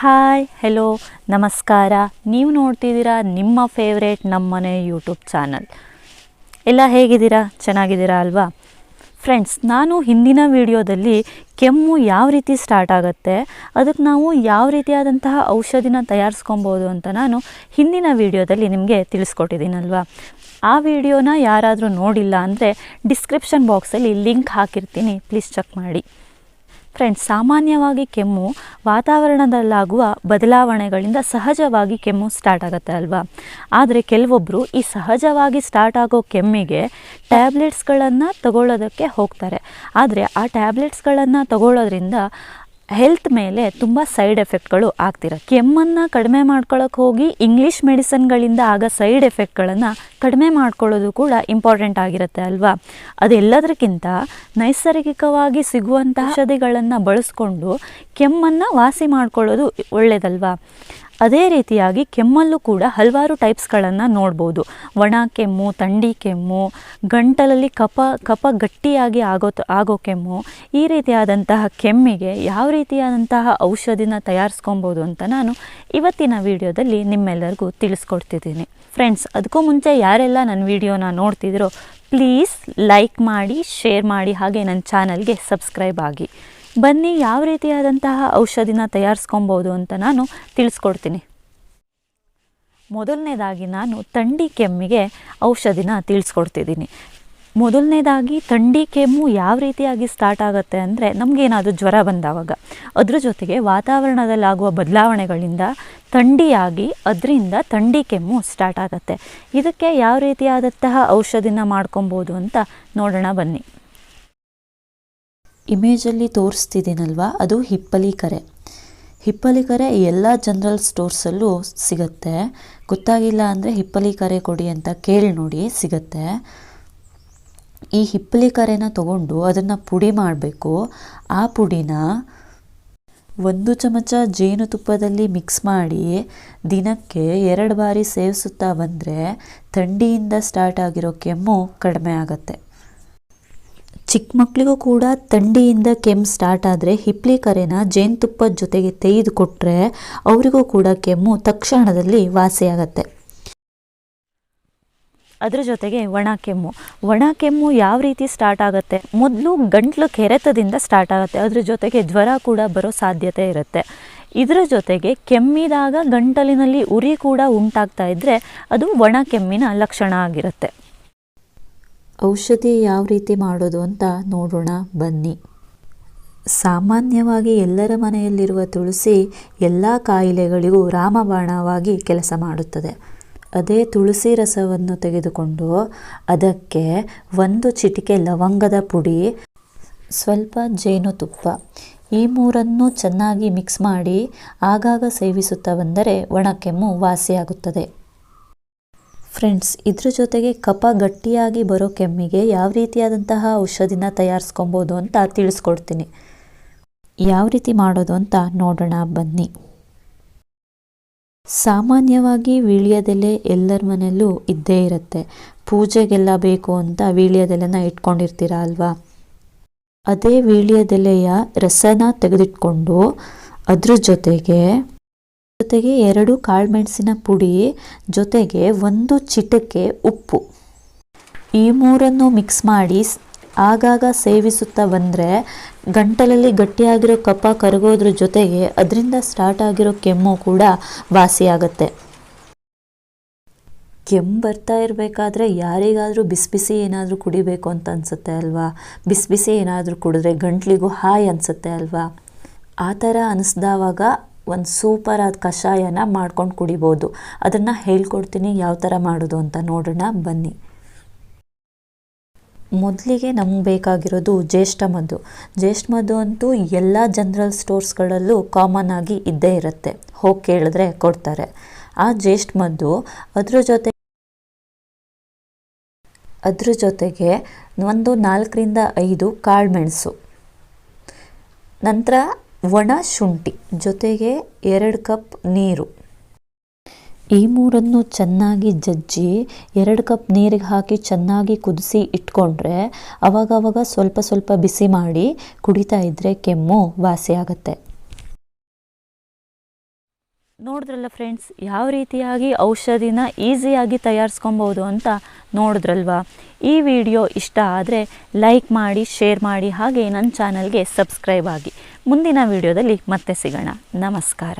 Hi hello ನಮಸ್ಕಾರ. ನೀವು ನೋಡ್ತಿದ್ದೀರಾ ನಿಮ್ಮ ಫೇವ್ರೇಟ್ ನಮ್ಮನೆ ಯೂಟ್ಯೂಬ್ ಚಾನಲ್. ಎಲ್ಲ ಹೇಗಿದ್ದೀರಾ? ಚೆನ್ನಾಗಿದ್ದೀರಾ ಅಲ್ವಾ ಫ್ರೆಂಡ್ಸ್? ನಾನು ಹಿಂದಿನ ವಿಡಿಯೋದಲ್ಲಿ ಕೆಮ್ಮು ಯಾವ ರೀತಿ ಸ್ಟಾರ್ಟ್ ಆಗುತ್ತೆ, ಅದಕ್ಕೆ ನಾವು ಯಾವ ರೀತಿಯಾದಂತಹ ಔಷಧಿನ ತಯಾರಿಸ್ಕೊಬೋದು ಅಂತ ನಾನು ಹಿಂದಿನ ವಿಡಿಯೋದಲ್ಲಿ ನಿಮಗೆ ತಿಳಿಸ್ಕೊಟ್ಟಿದ್ದೀನಲ್ವಾ. ಆ ವಿಡಿಯೋನ ಯಾರಾದರೂ ನೋಡಿಲ್ಲ ಅಂದರೆ ಡಿಸ್ಕ್ರಿಪ್ಷನ್ ಬಾಕ್ಸಲ್ಲಿ ಲಿಂಕ್ ಹಾಕಿರ್ತೀನಿ, ಪ್ಲೀಸ್ ಚೆಕ್ ಮಾಡಿ. ಫ್ರೆಂಡ್ಸ್, ಸಾಮಾನ್ಯವಾಗಿ ಕೆಮ್ಮು ವಾತಾವರಣದಲ್ಲಾಗುವ ಬದಲಾವಣೆಗಳಿಂದ ಸಹಜವಾಗಿ ಕೆಮ್ಮು ಸ್ಟಾರ್ಟ್ ಆಗುತ್ತೆ ಅಲ್ವಾ. ಆದರೆ ಕೆಲವೊಬ್ಬರು ಈ ಸಹಜವಾಗಿ ಸ್ಟಾರ್ಟ್ ಆಗೋ ಕೆಮ್ಮಿಗೆ ಟ್ಯಾಬ್ಲೆಟ್ಸ್ಗಳನ್ನು ತಗೊಳ್ಳೋದಕ್ಕೆ ಹೋಗ್ತಾರೆ. ಆದರೆ ಆ ಟ್ಯಾಬ್ಲೆಟ್ಸ್ಗಳನ್ನು ತಗೊಳ್ಳೋದ್ರಿಂದ ಹೆಲ್ತ್ ಮೇಲೆ ತುಂಬ ಸೈಡ್ ಎಫೆಕ್ಟ್ಗಳು ಆಗ್ತಿರುತ್ತೆ. ಕೆಮ್ಮನ್ನು ಕಡಿಮೆ ಮಾಡ್ಕೊಳ್ಳೋಕೆ ಹೋಗಿ ಇಂಗ್ಲೀಷ್ ಮೆಡಿಸನ್ಗಳಿಂದ ಆಗ ಸೈಡ್ ಎಫೆಕ್ಟ್ಗಳನ್ನು ಕಡಿಮೆ ಮಾಡ್ಕೊಳ್ಳೋದು ಕೂಡ ಇಂಪಾರ್ಟೆಂಟ್ ಆಗಿರುತ್ತೆ ಅಲ್ವಾ. ಅದೆಲ್ಲದಕ್ಕಿಂತ ನೈಸರ್ಗಿಕವಾಗಿ ಸಿಗುವಂತಹ ಔಷಧಿಗಳನ್ನು ಬಳಸ್ಕೊಂಡು ಕೆಮ್ಮನ್ನು ವಾಸಿ ಮಾಡ್ಕೊಳ್ಳೋದು ಒಳ್ಳೆಯದಲ್ವಾ. ಅದೇ ರೀತಿಯಾಗಿ ಕೆಮ್ಮಲ್ಲೂ ಕೂಡ ಹಲವಾರು ಟೈಪ್ಸ್ಗಳನ್ನು ನೋಡ್ಬೋದು. ಒಣ ಕೆಮ್ಮು, ಥಂಡಿ ಕೆಮ್ಮು, ಗಂಟಲಲ್ಲಿ ಕಫ ಗಟ್ಟಿಯಾಗಿ ಆಗೋ ಕೆಮ್ಮು. ಈ ರೀತಿಯಾದಂತಹ ಕೆಮ್ಮಿಗೆ ಯಾವ ರೀತಿಯಾದಂತಹ ಔಷಧಿನ ತಯಾರಿಸ್ಕೊಬೋದು ಅಂತ ನಾನು ಇವತ್ತಿನ ವಿಡಿಯೋದಲ್ಲಿ ನಿಮ್ಮೆಲ್ಲರಿಗೂ ತಿಳಿಸ್ಕೊಡ್ತಿದ್ದೀನಿ. ಫ್ರೆಂಡ್ಸ್, ಅದಕ್ಕೂ ಮುಂಚೆ ಯಾರೆಲ್ಲ ನನ್ನ ವಿಡಿಯೋನ ನೋಡ್ತಿದ್ದೀರೋ ಪ್ಲೀಸ್ ಲೈಕ್ ಮಾಡಿ, ಶೇರ್ ಮಾಡಿ, ಹಾಗೆ ನನ್ನ ಚಾನಲ್ಗೆ ಸಬ್ಸ್ಕ್ರೈಬ್ ಆಗಿ. ಬನ್ನಿ ಯಾವ ರೀತಿಯಾದಂತಹ ಔಷಧಿನ ತಯಾರಿಸ್ಕೊಬೋದು ಅಂತ ನಾನು ತಿಳಿಸ್ಕೊಡ್ತೀನಿ. ಮೊದಲನೇದಾಗಿ ನಾನು ಥಂಡಿ ಕೆಮ್ಮಿಗೆ ಔಷಧಿನ ತಿಳಿಸ್ಕೊಡ್ತಿದ್ದೀನಿ. ಮೊದಲನೇದಾಗಿ ಥಂಡಿ ಕೆಮ್ಮು ಯಾವ ರೀತಿಯಾಗಿ ಸ್ಟಾರ್ಟ್ ಆಗುತ್ತೆ ಅಂದರೆ, ನಮಗೇನಾದರೂ ಜ್ವರ ಬಂದಾವಾಗ ಅದ್ರ ಜೊತೆಗೆ ವಾತಾವರಣದಲ್ಲಾಗುವ ಬದಲಾವಣೆಗಳಿಂದ ಥಂಡಿಯಾಗಿ ಅದರಿಂದ ಥಂಡಿ ಕೆಮ್ಮು ಸ್ಟಾರ್ಟ್ ಆಗುತ್ತೆ. ಇದಕ್ಕೆ ಯಾವ ರೀತಿಯಾದಂತಹ ಔಷಧಿನ ಮಾಡ್ಕೊಬೋದು ಅಂತ ನೋಡೋಣ ಬನ್ನಿ. ಇಮೇಜಲ್ಲಿ ತೋರಿಸ್ತಿದ್ದೀನಲ್ವ, ಅದು ಹಿಪ್ಪಲಿಕರೆ. ಹಿಪ್ಪಲಿಕರೆ ಎಲ್ಲ ಜನರಲ್ ಸ್ಟೋರ್ಸಲ್ಲೂ ಸಿಗುತ್ತೆ. ಗೊತ್ತಾಗಿಲ್ಲ ಅಂದರೆ ಹಿಪ್ಪಲಿಕರೆ ಕೊಡಿ ಅಂತ ಕೇಳಿ ನೋಡಿ, ಸಿಗುತ್ತೆ. ಈ ಹಿಪ್ಪಲಿಕರೆನ ತಗೊಂಡು ಅದನ್ನು ಪುಡಿ ಮಾಡಬೇಕು. ಆ ಪುಡಿನ 1 ಚಮಚ ಜೇನುತುಪ್ಪದಲ್ಲಿ ಮಿಕ್ಸ್ ಮಾಡಿ ದಿನಕ್ಕೆ 2 ಬಾರಿ ಸೇವಿಸುತ್ತಾ ಬಂದರೆ ಥಂಡಿಯಿಂದ ಸ್ಟಾರ್ಟ್ ಆಗಿರೋ ಕೆಮ್ಮು ಕಡಿಮೆ ಆಗುತ್ತೆ. ಚಿಕ್ಕ ಮಕ್ಕಳಿಗೂ ಕೂಡ ಥಂಡಿಯಿಂದ ಕೆಮ್ಮು ಸ್ಟಾರ್ಟ್ ಆದರೆ ಹಿಪ್ಪಲಿಕರೆನ ಜೇನುತುಪ್ಪದ ಜೊತೆಗೆ ತೆಗೆದು ಕೊಟ್ಟರೆ ಅವರಿಗೂ ಕೂಡ ಕೆಮ್ಮು ತಕ್ಷಣದಲ್ಲಿ ವಾಸಿಯಾಗತ್ತೆ. ಅದ್ರ ಜೊತೆಗೆ ಒಣ ಕೆಮ್ಮು ಯಾವ ರೀತಿ ಸ್ಟಾರ್ಟ್ ಆಗುತ್ತೆ, ಮೊದಲು ಗಂಟ್ಲು ಕೆರೆತದಿಂದ ಸ್ಟಾರ್ಟ್ ಆಗುತ್ತೆ. ಅದ್ರ ಜೊತೆಗೆ ಜ್ವರ ಕೂಡ ಬರೋ ಸಾಧ್ಯತೆ ಇರುತ್ತೆ. ಇದರ ಜೊತೆಗೆ ಕೆಮ್ಮಿದಾಗ ಗಂಟಲಿನಲ್ಲಿ ಉರಿ ಕೂಡ ಉಂಟಾಗ್ತಾ ಇದ್ದರೆ ಅದು ಒಣ ಕೆಮ್ಮಿನ ಲಕ್ಷಣ ಆಗಿರುತ್ತೆ. ಔಷಧಿ ಯಾವ ರೀತಿ ಮಾಡೋದು ಅಂತ ನೋಡೋಣ ಬನ್ನಿ. ಸಾಮಾನ್ಯವಾಗಿ ಎಲ್ಲರ ಮನೆಯಲ್ಲಿರುವ ತುಳಸಿ ಎಲ್ಲ ಕಾಯಿಲೆಗಳಿಗೂ ರಾಮಬಾಣವಾಗಿ ಕೆಲಸ ಮಾಡುತ್ತದೆ. ಅದೇ ತುಳಸಿ ರಸವನ್ನು ತೆಗೆದುಕೊಂಡು ಅದಕ್ಕೆ 1 ಚಿಟಿಕೆ ಲವಂಗದ ಪುಡಿ, ಸ್ವಲ್ಪ ಜೇನುತುಪ್ಪ, ಈ 3 ಚೆನ್ನಾಗಿ ಮಿಕ್ಸ್ ಮಾಡಿ ಆಗಾಗ ಸೇವಿಸುತ್ತಾ ಬಂದರೆ ಒಣ ಕೆಮ್ಮು ವಾಸಿಯಾಗುತ್ತದೆ. ಫ್ರೆಂಡ್ಸ್, ಇದ್ರ ಜೊತೆಗೆ ಕಫ ಗಟ್ಟಿಯಾಗಿ ಬರೋ ಕೆಮ್ಮಿಗೆ ಯಾವ ರೀತಿಯಾದಂತಹ ಔಷಧಿನ ತಯಾರಿಸ್ಕೊಬೋದು ಅಂತ ತಿಳಿಸ್ಕೊಡ್ತೀನಿ. ಯಾವ ರೀತಿ ಮಾಡೋದು ಅಂತ ನೋಡೋಣ ಬನ್ನಿ. ಸಾಮಾನ್ಯವಾಗಿ ವೀಳ್ಯದೆಲೆ ಎಲ್ಲರ ಮನೆಯಲ್ಲೂ ಇದ್ದೇ ಇರುತ್ತೆ. ಪೂಜೆಗೆಲ್ಲ ಬೇಕು ಅಂತ ವೀಳ್ಯದೆಲೆನ ಇಟ್ಕೊಂಡಿರ್ತೀರ ಅಲ್ವಾ. ಅದೇ ವೀಳ್ಯದೆಲೆಯ ರಸನ ತೆಗೆದಿಟ್ಕೊಂಡು ಅದ್ರ ಜೊತೆಗೆ 2 ಕಾಳುಮೆಣಸಿನ ಪುಡಿ ಜೊತೆಗೆ 1 ಚಿಟಿಕೆ ಉಪ್ಪು, ಈ 3 ಮಿಕ್ಸ್ ಮಾಡಿ ಆಗಾಗ ಸೇವಿಸುತ್ತಾ ಬಂದರೆ ಗಂಟಲಲ್ಲಿ ಗಟ್ಟಿಯಾಗಿರೋ ಕಫ ಕರಗೋದ್ರ ಜೊತೆಗೆ ಅದರಿಂದ ಸ್ಟಾರ್ಟ್ ಆಗಿರೋ ಕೆಮ್ಮು ಕೂಡ ವಾಸಿಯಾಗತ್ತೆ. ಕೆಮ್ಮು ಬರ್ತಾ ಇರಬೇಕಾದ್ರೆ ಯಾರಿಗಾದರೂ ಬಿಸಿ ಏನಾದರೂ ಕುಡಿಬೇಕು ಅಂತ ಅನಿಸುತ್ತೆ ಅಲ್ವಾ. ಬಿಸಿ ಏನಾದರೂ ಕುಡಿದ್ರೆ ಗಂಟ್ಲಿಗೂ ಹಾಯ್ ಅನಿಸುತ್ತೆ ಅಲ್ವಾ. ಆ ಥರ ಅನಿಸ್ದವಾಗ ಒಂದು ಸೂಪರ್ ಆದ ಕಷಾಯನ ಮಾಡ್ಕೊಂಡು ಕುಡಿಬೋದು. ಅದನ್ನು ಹೇಳ್ಕೊಡ್ತೀನಿ ಯಾವ ಥರ ಮಾಡೋದು ಅಂತ ನೋಡೋಣ ಬನ್ನಿ. ಮೊದಲಿಗೆ ನಮ್ಗೆ ಬೇಕಾಗಿರೋದು ಜ್ಯೇಷ್ಠಮಧು. ಜ್ಯೇಷ್ಠಮಧು ಅಂತೂ ಎಲ್ಲ ಜನರಲ್ ಸ್ಟೋರ್ಸ್ಗಳಲ್ಲೂ ಕಾಮನ್ ಆಗಿ ಇದ್ದೇ ಇರುತ್ತೆ, ಹೋಗಿ ಕೇಳಿದ್ರೆ ಕೊಡ್ತಾರೆ. ಆ ಜ್ಯೇಷ್ಠಮಧು ಅದ್ರ ಜೊತೆಗೆ 4 ರಿಂದ 5 ಕಾಳುಮೆಣಸು, ನಂತರ ಒಣ ಶುಂಠಿ ಜೊತೆಗೆ 2 ಕಪ್ ನೀರು, ಈ 3 ಚೆನ್ನಾಗಿ ಜಜ್ಜಿ 2 ಕಪ್ ನೀರಿಗೆ ಹಾಕಿ ಚೆನ್ನಾಗಿ ಕುದಿಸಿ ಇಟ್ಕೊಂಡ್ರೆ ಅವಾಗವಾಗ ಸ್ವಲ್ಪ ಬಿಸಿ ಮಾಡಿ ಕುಡಿತಾ ಇದ್ದರೆ ಕೆಮ್ಮು ವಾಸಿಯಾಗತ್ತೆ. ನೋಡಿದ್ರಲ್ಲ ಫ್ರೆಂಡ್ಸ್, ಯಾವ ರೀತಿಯಾಗಿ ಔಷಧಿನ ಈಸಿಯಾಗಿ ತಯಾರಿಸ್ಕೊಬೋದು ಅಂತ ನೋಡಿದ್ರಲ್ವಾ. ಈ ವಿಡಿಯೋ ಇಷ್ಟ ಆದರೆ ಲೈಕ್ ಮಾಡಿ, ಶೇರ್ ಮಾಡಿ, ಹಾಗೆ ನನ್ನ ಚಾನಲ್ಗೆ ಸಬ್ಸ್ಕ್ರೈಬ್ ಆಗಿ. ಮುಂದಿನ ವಿಡಿಯೋದಲ್ಲಿ ಮತ್ತೆ ಸಿಗೋಣ. ನಮಸ್ಕಾರ.